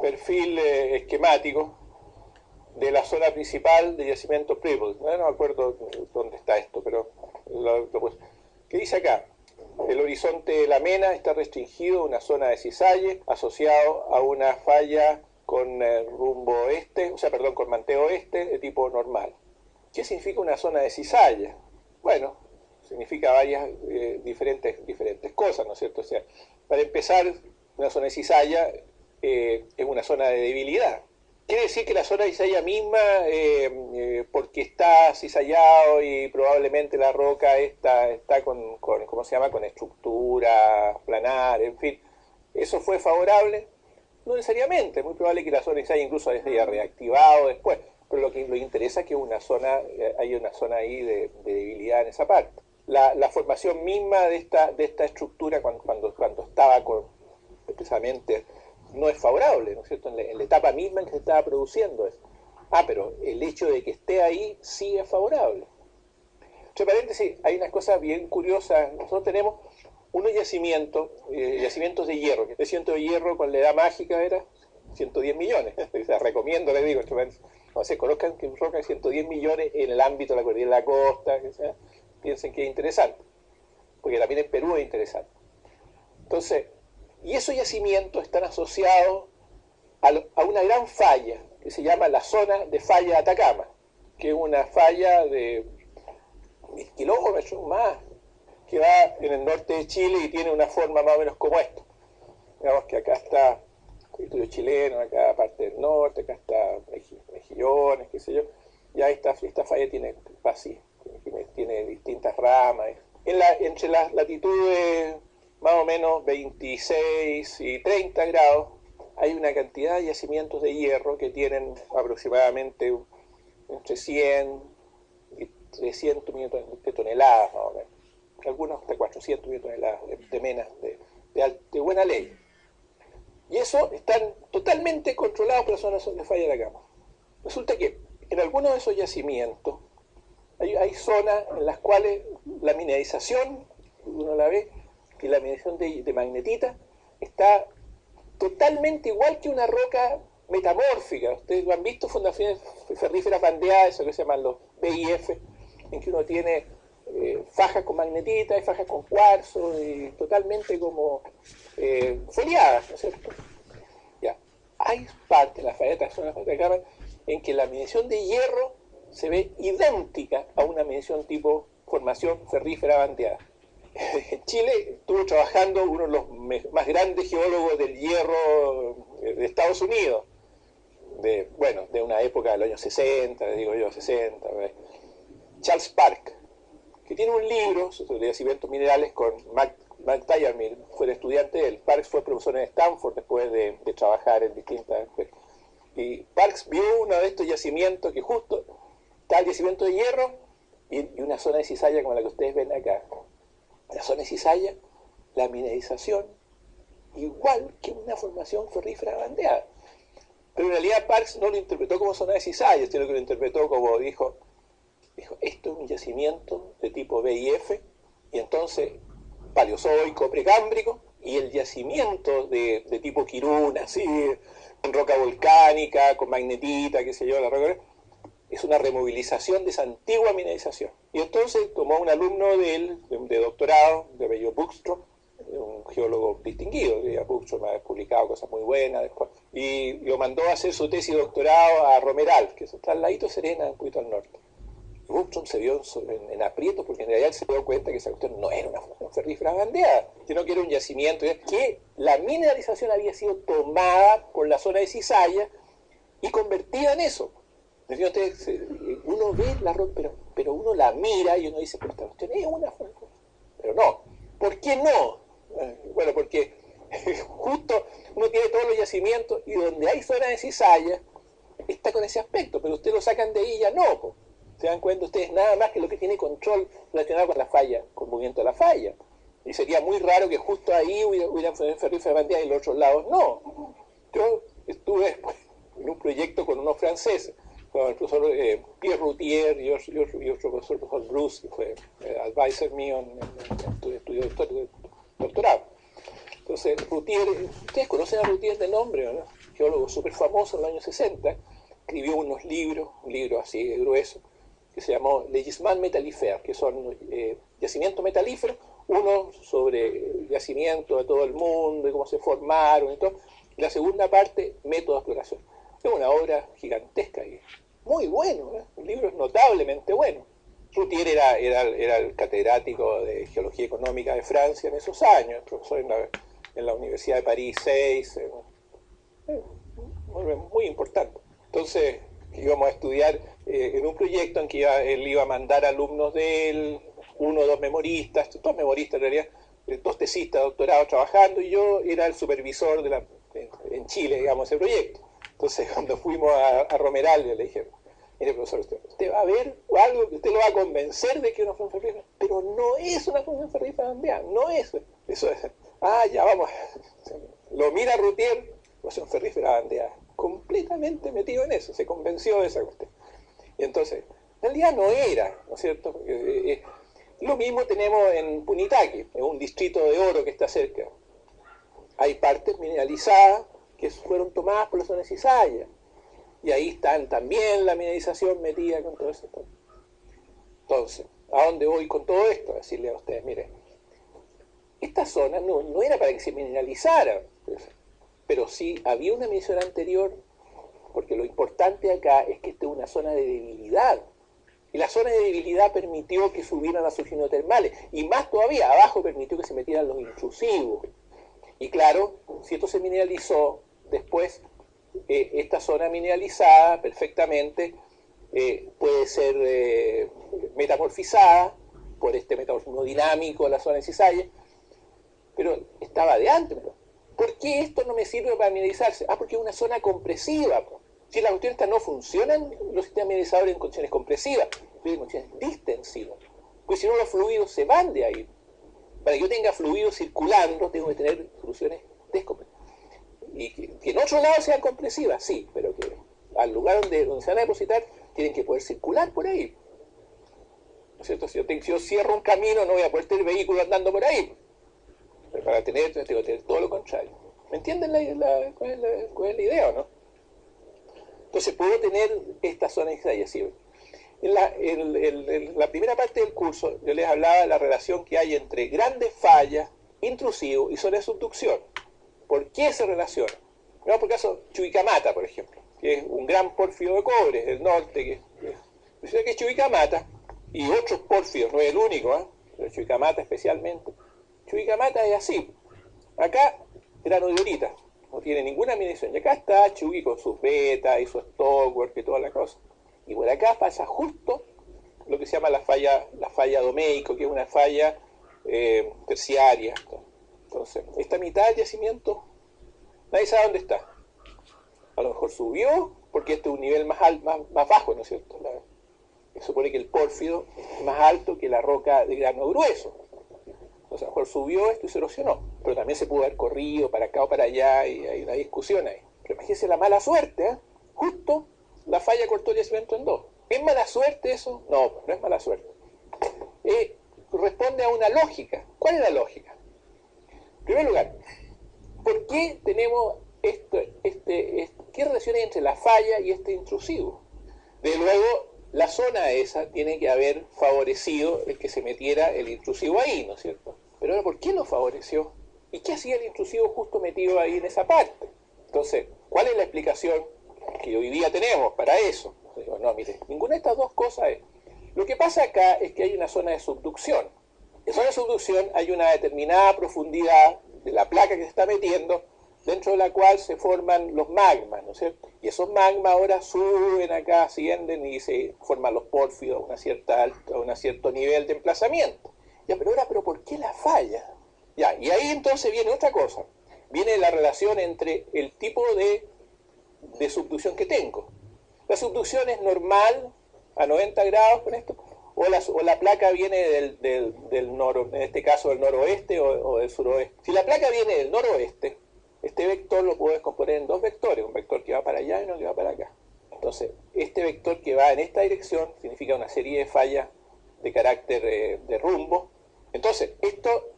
perfil esquemático de la zona principal de yacimiento Pribble. No me acuerdo dónde está esto, pero ¿qué dice acá? El horizonte de la mena está restringido a una zona de cizalle asociado a una falla con rumbo oeste, o sea, perdón, con manteo oeste de tipo normal. ¿Qué significa una zona de cizalla? Bueno, significa varias diferentes cosas, ¿no es cierto? O sea, para empezar, una zona de cizalla es una zona de debilidad. Quiere decir que la zona de cizalla misma, porque está cizallado y probablemente la roca está con, ¿cómo se llama?, con estructura planar, en fin, ¿eso fue favorable? No necesariamente, es muy probable que la zona de cizalla incluso se haya reactivado después, pero lo que interesa es que hay una zona ahí de debilidad en esa parte. La formación misma de esta estructura cuando estaba precisamente no es favorable, ¿no es cierto?, en la etapa misma en que se estaba produciendo eso. Pero el hecho de que esté ahí sí es favorable. Entre paréntesis, hay unas cosas bien curiosas. Nosotros tenemos unos yacimientos de hierro, que este yacimiento de hierro con la edad mágica era 110 millones. O sea, recomiendo, les digo, no se conozcan que roca de 110 millones en el ámbito de la cordillera de la costa, que sea, piensen que es interesante, porque también en Perú es interesante. Entonces, y esos yacimientos están asociados a una gran falla que se llama la zona de falla de Atacama, que es una falla de 1000 kilómetros más, que va en el norte de Chile y tiene una forma más o menos como esto. Digamos que acá está el territorio chileno, acá parte del norte, acá está Mejillones, qué sé yo. Ya esta falla tiene distintas ramas. Entre las latitudes más o menos 26 y 30 grados, hay una cantidad de yacimientos de hierro que tienen aproximadamente entre 100 y 300 millones de toneladas, más o menos. Algunos hasta 400 millones de toneladas de menas de buena ley. Y eso están totalmente controlados por la zona de falla de Atacama. Resulta que en algunos de esos yacimientos hay zonas en las cuales la mineralización, uno la ve, que la mineralización de magnetita está totalmente igual que una roca metamórfica. Ustedes lo han visto, fundaciones ferríferas bandeadas, eso que se llaman los BIF, en que uno tiene fajas con magnetita y fajas con cuarzo, y totalmente como foliadas, ¿no es cierto? Ya. Hay partes, las falletas son las falletas de Atacama, en que la medición de hierro se ve idéntica a una medición tipo formación ferrífera bandeada. En Chile estuvo trabajando uno de los más grandes geólogos del hierro de Estados Unidos, de una época del año 60, les digo yo, 60, Charles Park, que tiene un libro sobre yacimientos minerales con Mac Tyermill, fue el estudiante de él. Parks fue profesor en Stanford después de trabajar en distintas... Y Parks vio uno de estos yacimientos que justo está el yacimiento de hierro y una zona de cizalla como la que ustedes ven acá. La zona de cizalla, la mineralización, igual que una formación ferrífera bandeada. Pero en realidad Parks no lo interpretó como zona de cizalla, sino que lo interpretó como dijo, esto es un yacimiento de tipo BIF, y entonces paleozoico, precámbrico, y el yacimiento de tipo Quiruna, así, con roca volcánica, con magnetita, qué sé yo, la roca, es una removilización de esa antigua mineralización. Y entonces tomó un alumno de él, de doctorado, de apellido Buckstrom, un geólogo distinguido, Buckstrom ha publicado cosas muy buenas después, y lo mandó a hacer su tesis de doctorado a Romeral, que está al ladito Serena, un poquito al norte. Y Buckstrom se vio en aprietos porque en realidad él se dio cuenta que esa cuestión no era una formación ferrífera bandeada, sino que era un yacimiento, que la mineralización había sido tomada por la zona de cizalla y convertida en eso. Entonces, uno ve la roca, pero uno la mira y uno dice, pero esta cuestión es una formación. Pero no. ¿Por qué no? Bueno, porque justo uno tiene todos los yacimientos y donde hay zona de cizalla está con ese aspecto, pero ustedes lo sacan de ahí y ya no. Po. Se dan cuenta ustedes nada más que lo que tiene control relacionado con la falla, con el movimiento de la falla. Y sería muy raro que justo ahí hubieran ferríferas bandeadas y los otros lados no. Yo estuve después en un proyecto con unos franceses, con el profesor Pierre Routier y otro profesor, el profesor Bruce, que fue advisor mío en estudio de doctorado. Entonces, Routier, ustedes conocen a Routier de nombre, ¿no? Geólogo súper famoso en los años 60, escribió unos libros, un libro así grueso, que se llamó Les Gisements Métallifères, que son yacimientos metalíferos, uno sobre yacimientos de todo el mundo y cómo se formaron y todo, y la segunda parte, método de exploración. Es una obra gigantesca y muy bueno, ¿eh? Un libro notablemente bueno. Routier era el catedrático de Geología Económica de Francia en esos años, profesor en la Universidad de París 6, muy importante. Entonces íbamos a estudiar en un proyecto en que él iba a mandar alumnos de él, uno o dos memoristas en realidad, dos tesistas de doctorado trabajando, y yo era el supervisor en Chile, digamos, ese proyecto. Entonces cuando fuimos a Romeral, le dije, mire profesor, usted va a ver algo que usted lo va a convencer de que es una fuente ferrífera, pero no es una fuente ferrífera bandeada, no es. Eso es, ya vamos. Lo mira Routier, fuente ferrífera bandeada, completamente metido en eso, se convenció de esa cuestión. Y entonces, en realidad no era, ¿no es cierto? Lo mismo tenemos en Punitaqui, en un distrito de oro que está cerca. Hay partes mineralizadas que fueron tomadas por la zona de cizalla. Y ahí están también la mineralización metida con todo eso. Entonces, ¿a dónde voy con todo esto? A decirle a ustedes, miren, esta zona no era para que se mineralizara, pero sí había una minería anterior, porque lo importante acá es que esta es una zona de debilidad. Y la zona de debilidad permitió que subieran las termales, y más todavía, abajo permitió que se metieran los intrusivos. Y claro, si esto se mineralizó, después esta zona mineralizada perfectamente puede ser metamorfizada por este metamorfismo dinámico de la zona de cizalla, pero estaba de antes. ¿Por qué esto no me sirve para mineralizarse? Porque es una zona compresiva. Si las cuestiones estas no funcionan, los sistemas mineralizadores en condiciones compresivas, pero en condiciones distensivas. Porque si no, los fluidos se van de ahí. Para que yo tenga fluidos circulando, tengo que tener soluciones descompresivas. Y que en otro lado sean compresivas, sí, pero que al lugar donde se van a depositar, tienen que poder circular por ahí. ¿No es cierto? Si yo cierro un camino, no voy a poder tener vehículos andando por ahí. Pero para tengo que tener todo lo contrario. ¿Me entienden cuál es la idea o no? Entonces puedo tener esta zona extrayesiva. En la primera parte del curso yo les hablaba de la relación que hay entre grandes fallas, intrusivos y zonas de subducción. ¿Por qué se relaciona? Veamos por caso Chuquicamata, por ejemplo, que es un gran pórfido de cobre del norte, que es Chuquicamata, y otros pórfidos, no es el único, pero Chuquicamata especialmente. Chuquicamata es así. Acá, granodiorita, no tiene ninguna minería. Y acá está Chuqui con sus betas y su stockwork y toda la cosa. Y por acá pasa justo lo que se llama la falla Domeico, que es una falla terciaria. Entonces, esta mitad del yacimiento, nadie sabe dónde está. A lo mejor subió, porque este es un nivel más bajo, ¿no es cierto? Se supone que el pórfido es más alto que la roca de grano grueso. Entonces, a lo mejor subió esto y se erosionó. Pero también se pudo haber corrido para acá o para allá, y hay una discusión ahí. Pero imagínense la mala suerte, ¿eh? Justo la falla cortó el yacimiento en dos. ¿Es mala suerte eso? No, no es mala suerte. Responde a una lógica. ¿Cuál es la lógica? En primer lugar, ¿por qué tenemos qué relación hay entre la falla y este intrusivo? De luego, la zona esa tiene que haber favorecido el que se metiera el intrusivo ahí, ¿no es cierto? Pero ahora, ¿por qué lo favoreció? ¿Y qué hacía el intrusivo justo metido ahí en esa parte? Entonces, ¿cuál es la explicación que hoy día tenemos para eso? Digo, no, mire, ninguna de estas dos cosas es. Lo que pasa acá es que hay una zona de subducción. En zona de subducción hay una determinada profundidad de la placa que se está metiendo, dentro de la cual se forman los magmas, ¿no es cierto? Y esos magmas ahora suben acá, ascienden y se forman los pórfidos a un cierto nivel de emplazamiento. Ya, pero ¿por qué la falla? Ya, y ahí entonces viene otra cosa. Viene la relación entre el tipo de subducción que tengo. La subducción es normal, a 90 grados con esto, o la placa viene en este caso del noroeste o del suroeste. Si la placa viene del noroeste, este vector lo puedo descomponer en dos vectores, un vector que va para allá y uno que va para acá. Entonces, este vector que va en esta dirección significa una serie de fallas de carácter de rumbo. Entonces, esto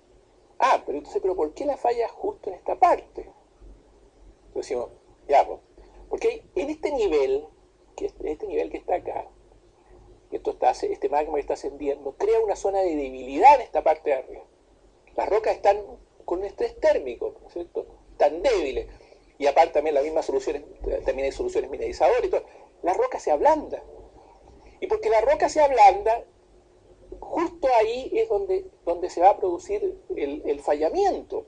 Ah, pero entonces, ¿pero por qué la falla justo en esta parte? Entonces decimos, ya, pues, porque en este nivel, que está acá, este magma que está ascendiendo, crea una zona de debilidad en esta parte de arriba. Las rocas están con un estrés térmico, ¿no es cierto? Tan débiles. Y aparte también las mismas soluciones, también hay soluciones mineralizadoras y todo. La roca se ablanda. Y porque la roca se ablanda, justo ahí es donde se va a producir el fallamiento.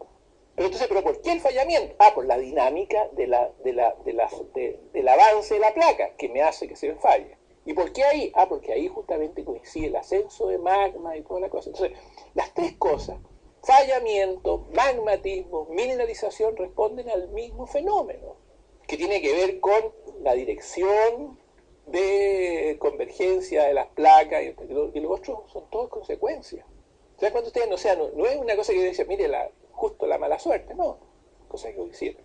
Pero entonces, ¿pero por qué el fallamiento? Ah, por la dinámica del avance de la placa, que me hace que se me falle. ¿Y por qué ahí? Ah, porque ahí justamente coincide el ascenso de magma y toda la cosa. Entonces, las tres cosas, fallamiento, magmatismo, mineralización, responden al mismo fenómeno, que tiene que ver con la dirección de convergencia de las placas, y los otros son todos consecuencias. O sea, cuando ustedes, no es una cosa que dicen, mire, justo la mala suerte, no, cosa que decir.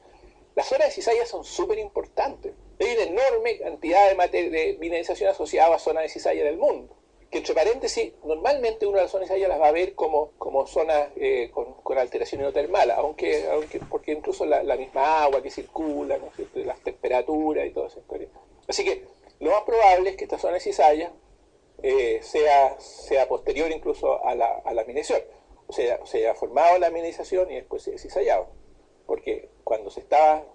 Las zonas de cizalla son súper importantes. Hay una enorme cantidad de mineralización asociada a zonas de cizalla del mundo. Que entre paréntesis, normalmente uno de las zonas de cizalla las va a ver como zonas con alteración hidrotermal, porque incluso la misma agua que circula, ¿no es cierto?, las temperaturas y toda esa historia. Así que lo más probable es que esta zona de cizalla sea posterior incluso a la mineralización. O sea, se ha formado la mineralización y después se ha cizallado. Porque cuando se estaba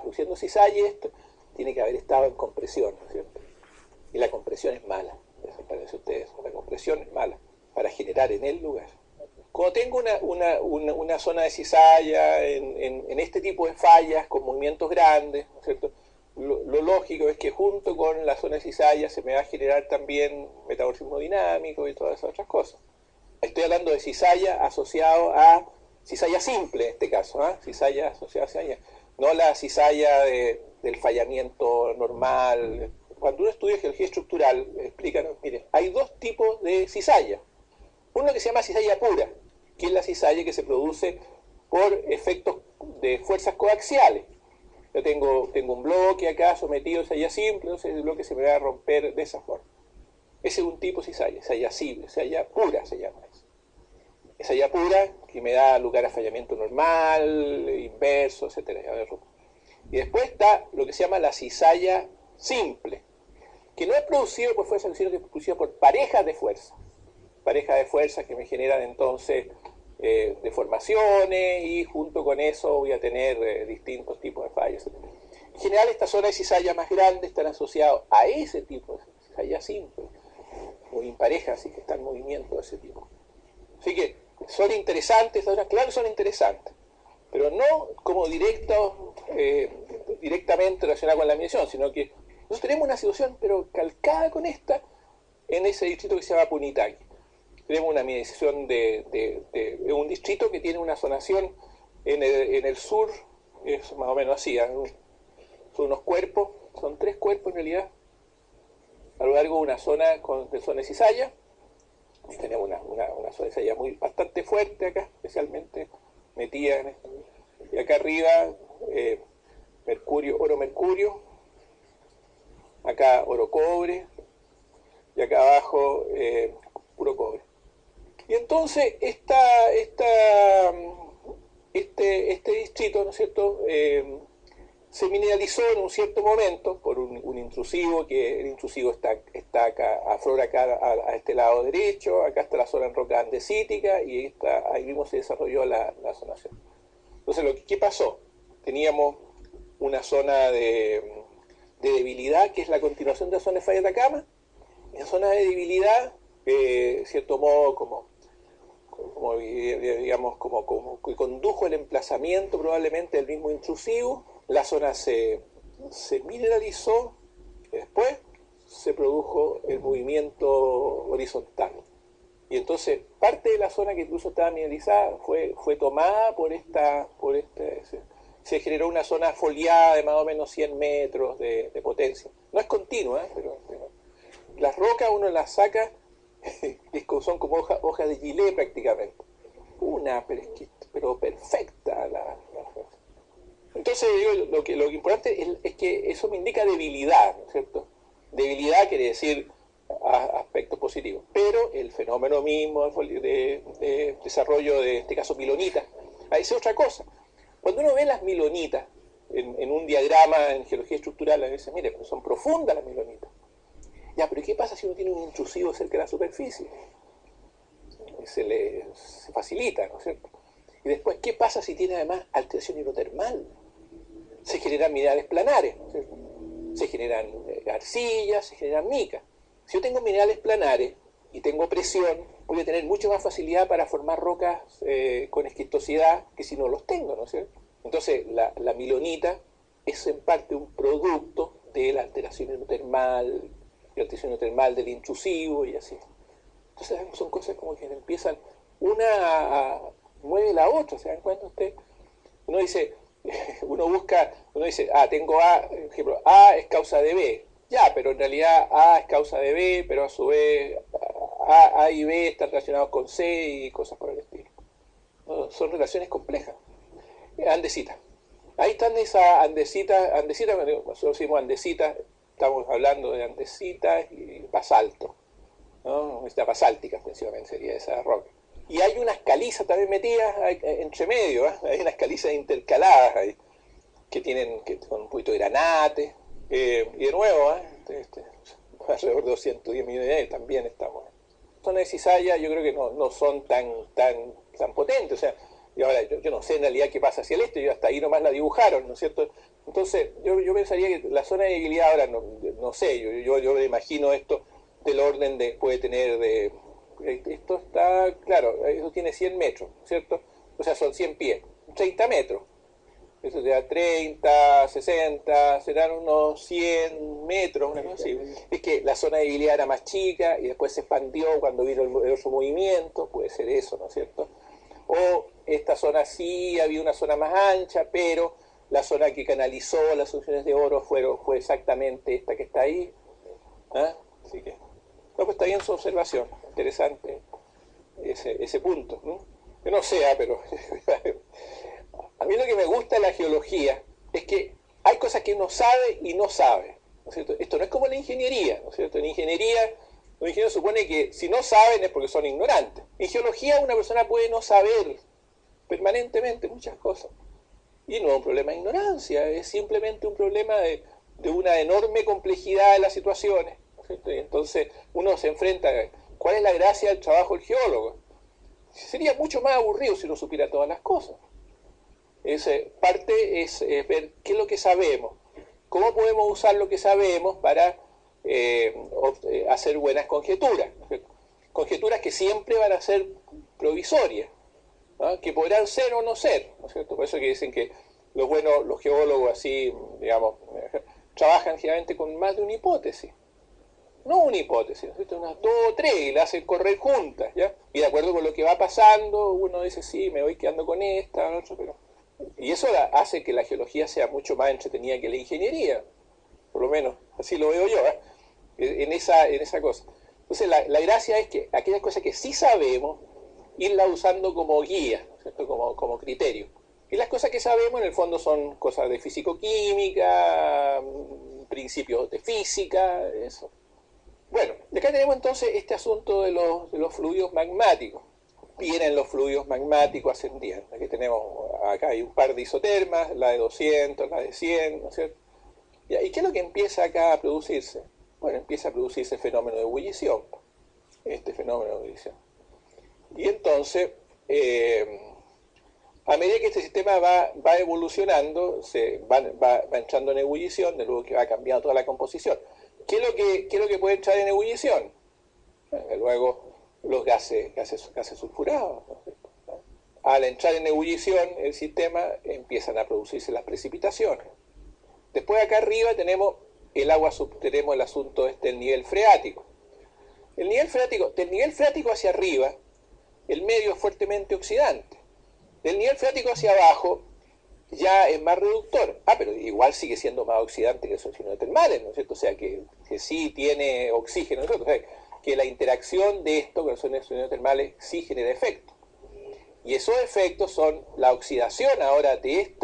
produciendo cizalla, esto tiene que haber estado en compresión, ¿no es cierto? Y la compresión es mala, parece a ustedes, la compresión es mala para generar en el lugar. Cuando tengo una zona de cizalla en este tipo de fallas con movimientos grandes, ¿no es cierto?, lo lógico es que junto con la zona de cizalla se me va a generar también metabolismo dinámico y todas esas otras cosas. Estoy hablando de cizalla asociado a cizalla simple en este caso, ¿eh? Cizalla asociada a cizalla, no la cizalla del fallamiento normal. Cuando uno estudia geología estructural, explican, miren, hay dos tipos de cizalla. Uno que se llama cizalla pura, que es la cizalla que se produce por efectos de fuerzas coaxiales. Yo tengo un bloque acá sometido a cizalla simple, entonces el bloque se me va a romper de esa forma. Ese es un tipo de cizalla simple, cizalla pura se llama eso. Cizalla pura que me da lugar a fallamiento normal, inverso, etc. Y después está lo que se llama la cizalla simple, que no es producido por fuerza, sino que es producido por parejas de fuerza. Parejas de fuerzas que me generan entonces deformaciones, y junto con eso voy a tener distintos tipos de fallos. En general, estas zonas de cizalla más grandes están asociadas a ese tipo de cizalla simple, muy imparejas, así que están en movimiento de ese tipo. Así que son interesantes, claro, son interesantes, pero no como directamente relacionada con la minería, sino que nosotros tenemos una situación, pero calcada con esta, en ese distrito que se llama Punitaqui. Tenemos una mineralización de un distrito que tiene una zonación en el sur, es más o menos así, son unos cuerpos, son tres cuerpos en realidad, a lo largo de una zona de zona de cizalla. Y tenemos una zona de cizalla bastante fuerte acá, especialmente metida en esto. Y acá arriba, oro-mercurio, acá oro-cobre, y acá abajo puro cobre. Y entonces este distrito, ¿no es cierto?, se mineralizó en un cierto momento por un intrusivo, que el intrusivo está acá, aflora acá a este lado derecho, acá está la zona en roca andesítica, y ahí mismo se desarrolló la zonación. Entonces, ¿qué pasó? Teníamos una zona de debilidad, que es la continuación de la zona de falla de Atacama. En zona de debilidad, de cierto modo, como que condujo el emplazamiento probablemente del mismo intrusivo, la zona se mineralizó, y después se produjo el movimiento horizontal. Y entonces parte de la zona que incluso estaba mineralizada fue tomada se generó una zona foliada de más o menos 100 metros de potencia. No es continua, pero las rocas uno las saca, son como hojas de gilet prácticamente. Pero perfecta la roca. Entonces, lo que importante es que eso me indica debilidad, ¿no es cierto? Debilidad quiere decir aspectos positivo. Pero el fenómeno mismo de desarrollo de este caso milonita, es otra cosa. Cuando uno ve las milonitas en un diagrama en geología estructural, a veces, mire, son profundas las milonitas. Ya, pero ¿qué pasa si uno tiene un intrusivo cerca de la superficie? Se facilita, ¿no es cierto? Y después, ¿qué pasa si tiene además alteración hidrotermal? Se generan minerales planares, ¿no es cierto? Se generan arcillas, se generan micas. Si yo tengo minerales planares y tengo presión, voy a tener mucho más facilidad para formar rocas con esquistosidad que si no los tengo, ¿no es cierto? Entonces, la milonita es en parte un producto de la alteración hidrotermal, del intrusivo y así. Entonces, son cosas como que empiezan, una mueve la otra, ¿se dan cuenta ustedes? Uno dice, uno dice, tengo A, por ejemplo, A es causa de B. Ya, pero en realidad A es causa de B, pero a su vez A y B están relacionados con C y cosas por el estilo. ¿No? Son relaciones complejas. Andesita. Ahí están esas andesitas, nosotros decimos andesitas, estamos hablando de andesitas y basalto, ¿no? Esta basáltica, principalmente sería esa roca. Y hay unas calizas también metidas entre medio, ¿eh? Hay unas calizas intercaladas ahí, que con un poquito de granate, y de nuevo, alrededor de 210 millones de años también estamos. Zonas de cizalla yo creo que no son tan potentes, o sea, y ahora yo no sé en realidad qué pasa hacia el este, yo hasta ahí nomás la dibujaron, ¿no es cierto? Entonces yo pensaría que la zona de debilidad ahora, no sé, yo me imagino esto del orden de, puede tener de, esto está, claro, eso tiene 100 metros, ¿cierto? O sea, son 100 pies, 30 metros. Eso te da 30, 60, serán unos 100 metros, una cosa así. Es que la zona de debilidad era más chica y después se expandió cuando vino el otro movimiento, puede ser eso, ¿no es cierto? O esta zona sí, había una zona más ancha, pero la zona que canalizó las soluciones de oro fue exactamente esta que está ahí. ¿Ah? Así que, no, pues está bien su observación, interesante ese punto, ¿no? Yo no sé, pero a mí lo que me gusta de la geología es que hay cosas que uno sabe y no sabe, ¿no es cierto? Esto no es como la ingeniería, ¿no es cierto? En ingeniería, los ingenieros suponen que si no saben es porque son ignorantes. En geología una persona puede no saber permanentemente muchas cosas. Y no es un problema de ignorancia, es simplemente un problema de una enorme complejidad de las situaciones, ¿no es cierto? Y entonces uno se enfrenta a cuál es la gracia del trabajo del geólogo. Sería mucho más aburrido si uno supiera todas las cosas. Parte es ver qué es lo que sabemos, cómo podemos usar lo que sabemos para hacer buenas conjeturas, ¿no? Conjeturas que siempre van a ser provisorias, ¿no? Que podrán ser o no ser, ¿no es cierto? Por eso que dicen que los geólogos así, digamos, trabajan generalmente con más de una hipótesis. No una hipótesis, ¿no es cierto? Unas 2 o 3 y las hacen correr juntas, ¿ya? Y de acuerdo con lo que va pasando, uno dice, sí, me voy quedando con esta, otro, pero... Y eso hace que la geología sea mucho más entretenida que la ingeniería, por lo menos, así lo veo yo, ¿eh? en esa cosa. Entonces la gracia es que aquellas cosas que sí sabemos, irlas usando como guía, ¿no es cierto? Como criterio. Y las cosas que sabemos en el fondo son cosas de físico-química, principios de física, eso. Bueno, y acá tenemos entonces este asunto de los fluidos magmáticos. Vienen los fluidos magmáticos ascendiendo. Aquí tenemos, acá hay un par de isotermas, la de 200, la de 100, ¿no es cierto? ¿Y qué es lo que empieza acá a producirse? Bueno, empieza a producirse el fenómeno de ebullición, este fenómeno de ebullición. Y entonces, a medida que este sistema va evolucionando, va entrando en ebullición, de luego que va cambiando toda la composición. ¿Qué es lo que puede entrar en ebullición? Luego los gases sulfurados, ¿no? Al entrar en ebullición el sistema empiezan a producirse las precipitaciones. Después acá arriba tenemos el agua, tenemos el asunto del nivel freático. Del nivel freático hacia arriba, el medio es fuertemente oxidante. Del nivel freático hacia abajo ya es más reductor. Pero igual sigue siendo más oxidante que los soluciones termales, ¿no es cierto? O sea, que sí tiene oxígeno, ¿no es cierto? O sea, que la interacción de esto con los soluciones termales sí genera efectos. Y esos efectos son la oxidación ahora de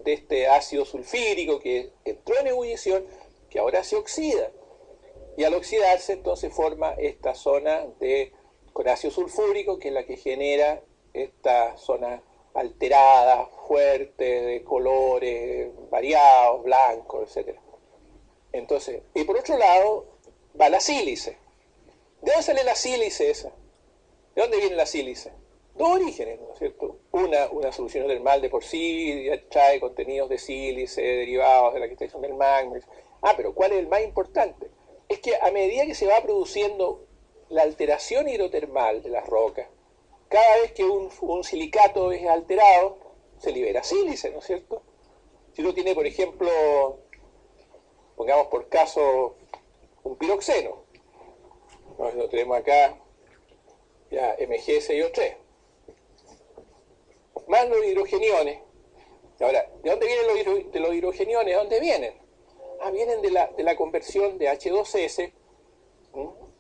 este ácido sulfírico que entró en ebullición, que ahora se oxida. Y al oxidarse, entonces forma esta zona con ácido sulfúrico, que es la que genera esta zona alterada, fuerte, de colores variados, blancos, etc. Entonces, y por otro lado, va la sílice. ¿De dónde sale la sílice esa? ¿De dónde viene la sílice? Dos orígenes, ¿no es cierto? Una solución termal de por sí trae contenidos de sílice, derivados de la cristalización del magma. Pero ¿cuál es el más importante? Es que a medida que se va produciendo la alteración hidrotermal de las rocas, cada vez que un silicato es alterado, se libera sílice, ¿no es cierto? Si uno tiene, por ejemplo, pongamos por caso un piroxeno, lo tenemos acá, ya MgSiO3, más los hidrogeniones. Ahora, ¿de dónde vienen los hidrogeniones? ¿De dónde vienen? Vienen de la conversión de H2S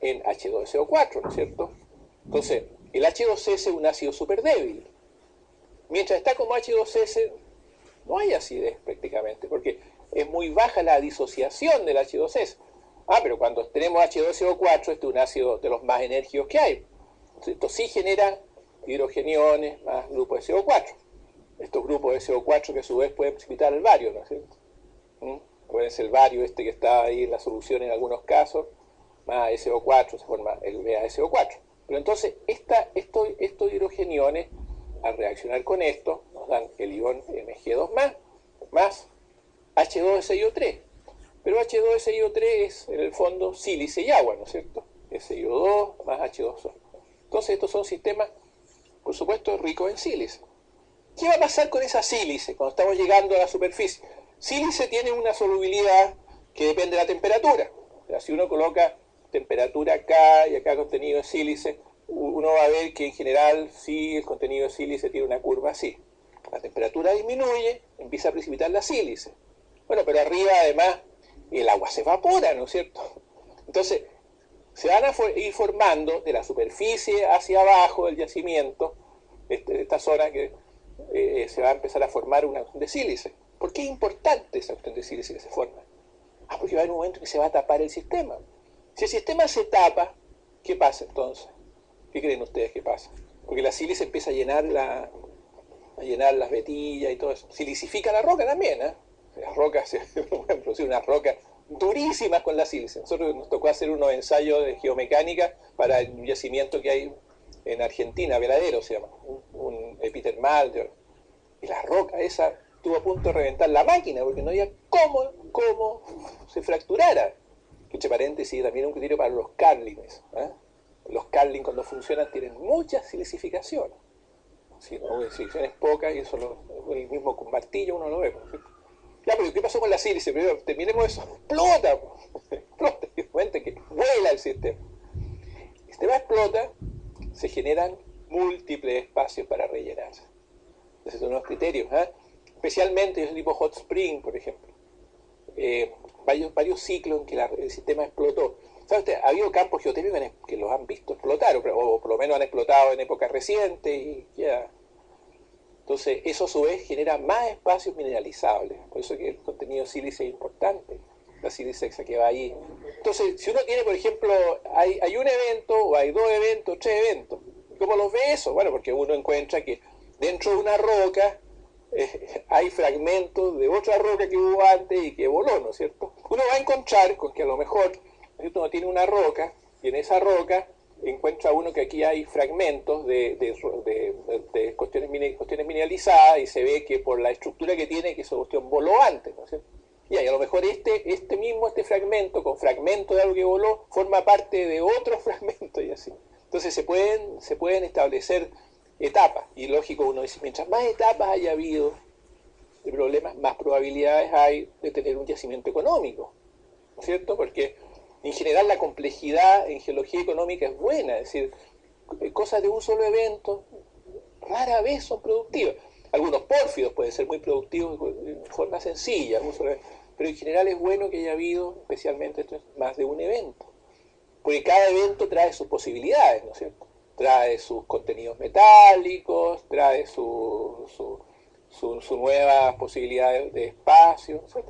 en H2SO4, ¿no es cierto? Entonces, el H2S es un ácido súper débil. Mientras está como H2S, no hay acidez prácticamente, porque es muy baja la disociación del H2S. Pero cuando tenemos H2SO4, este es un ácido de los más enérgicos que hay. Esto sí genera hidrogeniones más grupos de CO4. Estos grupos de CO4 que a su vez pueden precipitar el bario, ¿no es cierto? Puede ser el bario este que está ahí en la solución en algunos casos, más SO4 se forma el BaSO4. Pero entonces estos hidrogeniones, al reaccionar con esto, nos dan el ion Mg2+, más H2SiO3. Pero H2SiO3 es, en el fondo, sílice y agua, ¿no es cierto? SiO2 más H2O. Entonces estos son sistemas, por supuesto, ricos en sílice. ¿Qué va a pasar con esa sílice cuando estamos llegando a la superficie? Sílice tiene una solubilidad que depende de la temperatura. O sea, si uno coloca temperatura acá y acá contenido de sílice, uno va a ver que en general sí el contenido de sílice tiene una curva así. La temperatura disminuye, empieza a precipitar la sílice. Bueno, pero arriba además el agua se evapora, ¿no es cierto? Entonces, se van a ir formando de la superficie hacia abajo del yacimiento, esta zona que se va a empezar a formar una cuestión de sílice. ¿Por qué es importante esa cuestión de sílice que se forma? Porque va a haber un momento en que se va a tapar el sistema. Si el sistema se tapa, ¿qué pasa entonces? ¿Qué creen ustedes que pasa? Porque la sílice empieza a llenar las vetillas y todo eso. Silicifica la roca también, ¿eh? Las rocas se pueden producir unas rocas durísimas con la sílice. Nosotros nos tocó hacer unos ensayos de geomecánica para un yacimiento que hay en Argentina, Veladero se llama, un epitermal, y la roca esa estuvo a punto de reventar la máquina porque no había cómo se fracturara. Que entre paréntesis también un criterio para los carlings. Los carlings cuando funcionan tienen mucha silicificación. Si no, silicificación es poca y eso el mismo con martillo uno lo ve. Ya, pero ¿qué pasó con la sílice? Primero, terminemos eso. Explota. Explota. Es un momento que vuela el sistema. El sistema explota, se generan múltiples espacios para rellenarse. Esos son los criterios. Especialmente el tipo hot spring, por ejemplo. Varios ciclos en que el sistema explotó. ¿Sabe usted? Ha habido campos geotérmicos que los han visto explotar, o por lo menos han explotado en épocas recientes y ya. Entonces, eso a su vez genera más espacios mineralizables. Por eso que el contenido sílice es importante, la sílice esa que va ahí. Entonces, si uno tiene, por ejemplo, hay un evento, o hay dos eventos, tres eventos. ¿Cómo los ve eso? Bueno, porque uno encuentra que dentro de una roca hay fragmentos de otra roca que hubo antes y que voló, ¿no es cierto? Uno va a encontrar con que a lo mejor uno tiene una roca y en esa roca encuentra uno que aquí hay fragmentos de cuestiones mineralizadas y se ve que por la estructura que tiene que esa cuestión voló antes, ¿no es cierto? Y a lo mejor este fragmento con fragmento de algo que voló forma parte de otro fragmento y así. Entonces se pueden establecer etapas y lógico uno dice, mientras más etapas haya habido de problemas, más probabilidades hay de tener un yacimiento económico, ¿no es cierto? Porque en general la complejidad en geología económica es buena, es decir, cosas de un solo evento rara vez son productivas. Algunos pórfidos pueden ser muy productivos de forma sencilla, pero en general es bueno que haya habido, especialmente más de un evento, porque cada evento trae sus posibilidades, ¿no es cierto? Trae sus contenidos metálicos, trae sus nuevas posibilidades de espacio, etc.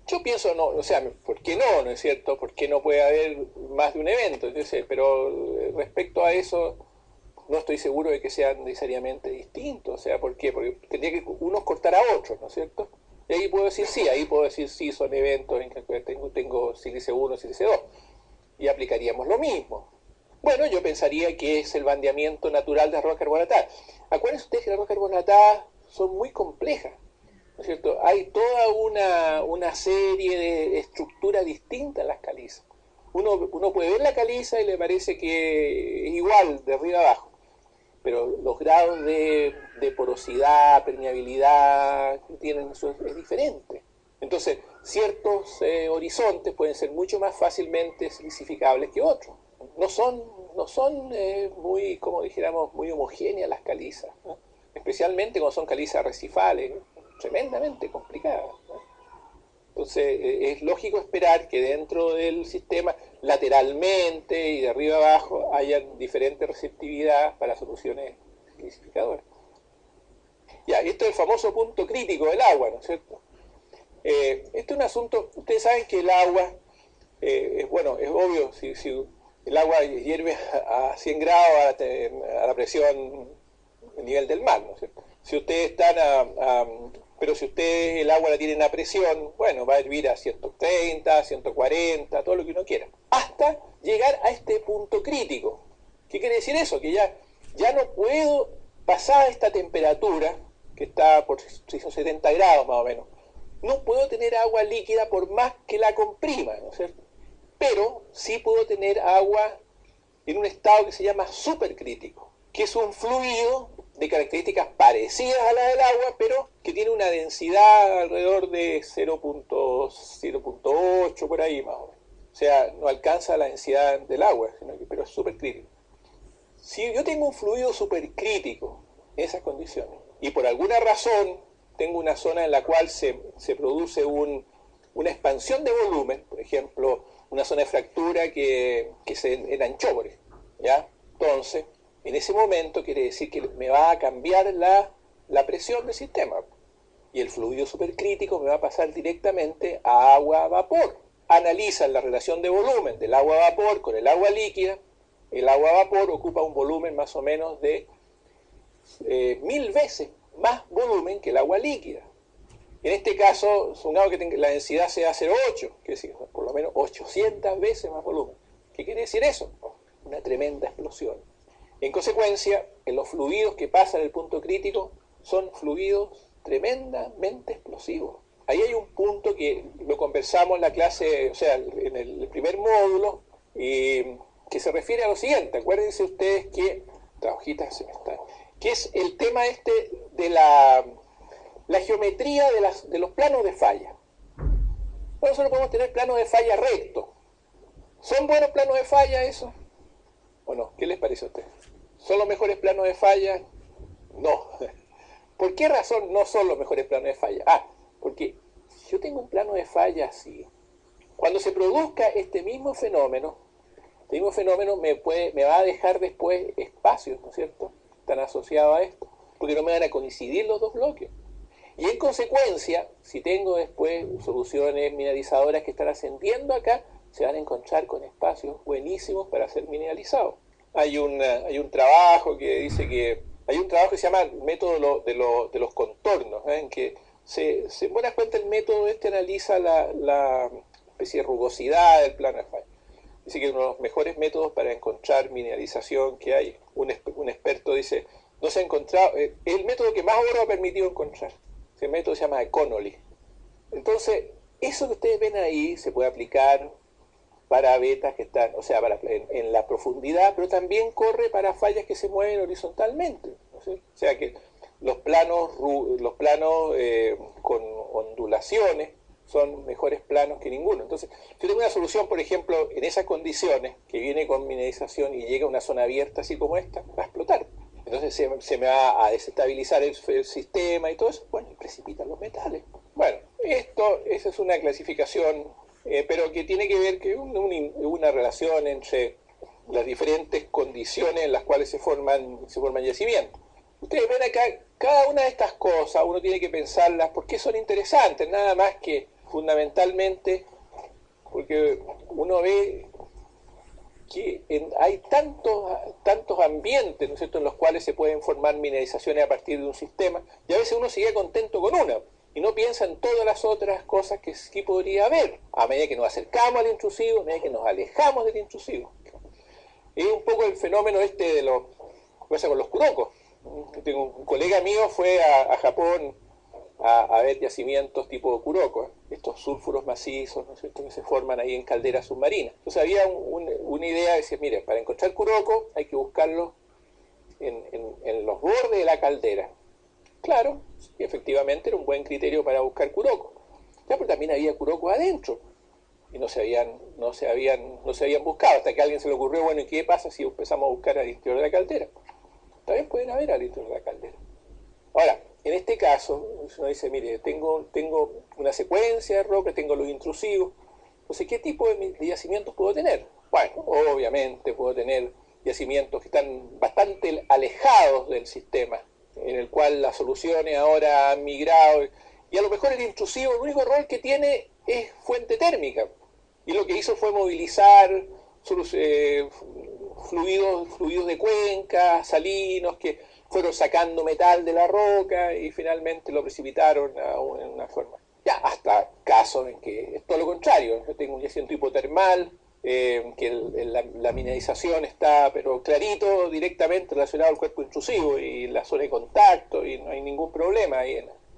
Yo pienso, no, o sea, ¿por qué no? ¿No es cierto? ¿Por qué no puede haber más de un evento? Entonces, pero respecto a eso, no estoy seguro de que sean necesariamente distintos. O sea, ¿por qué? Porque tendría que unos cortar a otros, ¿no es cierto? Y ahí puedo decir sí, son eventos en que tengo sílice 1, sílice 2. Y aplicaríamos lo mismo. Bueno, yo pensaría que es el bandeamiento natural de las rocas carbonatadas. Acuérdense ustedes que las rocas carbonatadas son muy complejas, ¿no es cierto? Hay toda una serie de estructuras distintas en las calizas. Uno puede ver la caliza y le parece que es igual de arriba a abajo, pero los grados de porosidad, permeabilidad que tienen eso es diferente. Entonces, ciertos horizontes pueden ser mucho más fácilmente silicificables que otros. No son muy, como dijéramos, muy homogéneas las calizas, ¿no? Especialmente cuando son calizas arrecifales, ¿no? Tremendamente complicadas, ¿no? Entonces, es lógico esperar que dentro del sistema, lateralmente y de arriba a abajo, haya diferente receptividad para soluciones silicificadoras. Ya, esto es el famoso punto crítico del agua, ¿no es cierto? Este es un asunto, ustedes saben que el agua, bueno, es obvio, si el agua hierve a 100 grados a la presión a nivel del mar, ¿no es cierto? Si ustedes están pero si ustedes el agua la tienen a presión, bueno, va a hervir a 130, 140, todo lo que uno quiera, hasta llegar a este punto crítico. ¿Qué quiere decir eso? Que ya no puedo pasar esta temperatura, que está por 70 grados más o menos, no puedo tener agua líquida por más que la comprima, ¿no es cierto? Pero sí puedo tener agua en un estado que se llama supercrítico, que es un fluido de características parecidas a las del agua, pero que tiene una densidad alrededor de 0.8 por ahí más o menos. O sea, no alcanza la densidad del agua, pero es supercrítico. Si yo tengo un fluido supercrítico en esas condiciones, y por alguna razón tengo una zona en la cual se produce una expansión de volumen, por ejemplo, una zona de fractura que se enanchó, por ejemplo, ¿ya? Entonces, en ese momento quiere decir que me va a cambiar la presión del sistema, y el fluido supercrítico me va a pasar directamente a agua-vapor. Analizan la relación de volumen del agua-vapor con el agua líquida. El agua-vapor ocupa un volumen más o menos de 1000 veces más volumen que el agua líquida. En este caso, supongamos que la densidad sea 0,8, que es decir, por lo menos 800 veces más volumen. ¿Qué quiere decir eso? Una tremenda explosión. En consecuencia, en los fluidos que pasan el punto crítico son fluidos tremendamente explosivos. Ahí hay un punto que lo conversamos en la clase, o sea, en el primer módulo, que se refiere a lo siguiente. Acuérdense ustedes que, esta hojita se me está, que es el tema este de la geometría de los planos de falla. Bueno, solo podemos tener planos de falla rectos. ¿Son buenos planos de falla eso? ¿O no? ¿Qué les parece a ustedes? ¿Son los mejores planos de falla? No. ¿Por qué razón no son los mejores planos de falla? Porque si yo tengo un plano de falla así, cuando se produzca este mismo fenómeno me va a dejar después espacios, ¿no es cierto?, están asociados a esto, porque no me van a coincidir los dos bloques. Y en consecuencia, si tengo después soluciones mineralizadoras que están ascendiendo acá, se van a encontrar con espacios buenísimos para ser mineralizados. Hay un trabajo que dice que hay un trabajo que se llama el método de los contornos, en que en buena cuenta el método este analiza la especie de rugosidad del plano de falla. Dice que es uno de los mejores métodos para encontrar mineralización que hay. Un experto dice, no se ha encontrado, es el método que más oro ha permitido encontrar. Ese método se llama Connolly. Entonces, eso que ustedes ven ahí se puede aplicar para vetas que están, o sea, en la profundidad, pero también corre para fallas que se mueven horizontalmente, ¿no? O sea que los planos con ondulaciones son mejores planos que ninguno. Entonces, yo tengo una solución, por ejemplo, en esas condiciones, que viene con mineralización y llega a una zona abierta así como esta, va a explotar. Entonces se me va a desestabilizar el sistema y todo eso, bueno, y precipitan los metales. Bueno, esa es una clasificación, pero que tiene que ver con una relación entre las diferentes condiciones en las cuales se forman yacimientos. Ustedes ven acá, cada una de estas cosas uno tiene que pensarlas porque son interesantes, nada más que fundamentalmente porque uno ve que hay tantos ambientes, ¿no es cierto?, en los cuales se pueden formar mineralizaciones a partir de un sistema, y a veces uno sigue contento con una, y no piensa en todas las otras cosas que sí podría haber, a medida que nos acercamos al intrusivo, a medida que nos alejamos del intrusivo. Es un poco el fenómeno este de lo que pasa con los kurokos. Un colega mío fue a Japón a ver yacimientos tipo Kuroko, estos sulfuros macizos, ¿no es cierto?, que se forman ahí en calderas submarinas. Entonces había una idea de decir, mire, para encontrar Kuroko hay que buscarlo en los bordes de la caldera. Claro, sí, efectivamente era un buen criterio para buscar Kuroko. Ya, pero también había Kuroko adentro y no se habían buscado hasta que a alguien se le ocurrió, bueno, ¿y qué pasa si empezamos a buscar al interior de la caldera? También pueden haber al interior de la caldera. Ahora, en este caso, uno dice, mire, tengo una secuencia de rocas, tengo los intrusivos, entonces, ¿qué tipo de yacimientos puedo tener? Bueno, obviamente puedo tener yacimientos que están bastante alejados del sistema, en el cual las soluciones ahora han migrado, y a lo mejor el intrusivo, el único rol que tiene es fuente térmica, y lo que hizo fue movilizar fluidos de cuenca, salinos, que fueron sacando metal de la roca y finalmente lo precipitaron en una forma. Ya, hasta casos en que es todo lo contrario. Yo tengo un yacimiento hipotermal, que la mineralización está, pero clarito, directamente relacionado al cuerpo intrusivo y la zona de contacto, y no hay ningún problema.